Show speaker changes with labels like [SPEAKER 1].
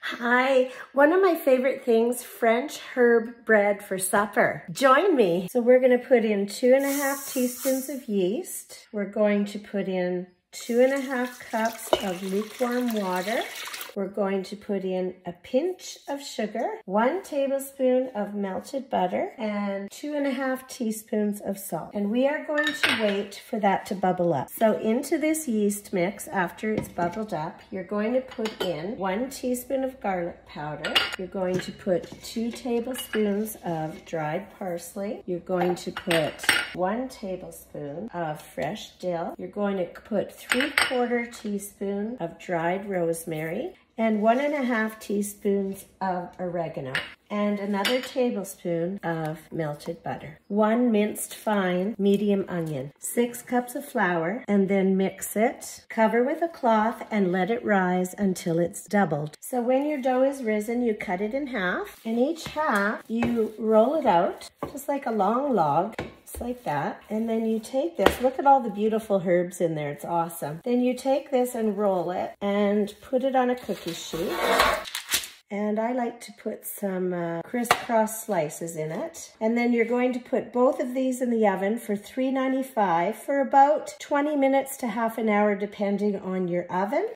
[SPEAKER 1] Hi, one of my favorite things, French herb bread for supper. Join me. So we're going to put in 2½ teaspoons of yeast. We're going to put in 2½ cups of lukewarm water. We're going to put in a pinch of sugar, 1 tablespoon of melted butter, and 2½ teaspoons of salt. And we are going to wait for that to bubble up. So into this yeast mix, after it's bubbled up, you're going to put in 1 teaspoon of garlic powder. You're going to put 2 tablespoons of dried parsley. You're going to put 1 tablespoon of fresh dill. You're going to put 3/4 teaspoon of dried rosemary and 1½ teaspoons of oregano and another tablespoon of melted butter. 1 minced fine medium onion, 6 cups of flour, and then mix it. Cover with a cloth and let it rise until it's doubled. So when your dough is risen, you cut it in half, and each half you roll it out just like a long log. Like that, and then you take this, look at all the beautiful herbs in there, it's awesome. Then you take this and roll it and put it on a cookie sheet, and I like to put some crisscross slices in it, and then you're going to put both of these in the oven for 395 for about 20 minutes to half an hour depending on your oven.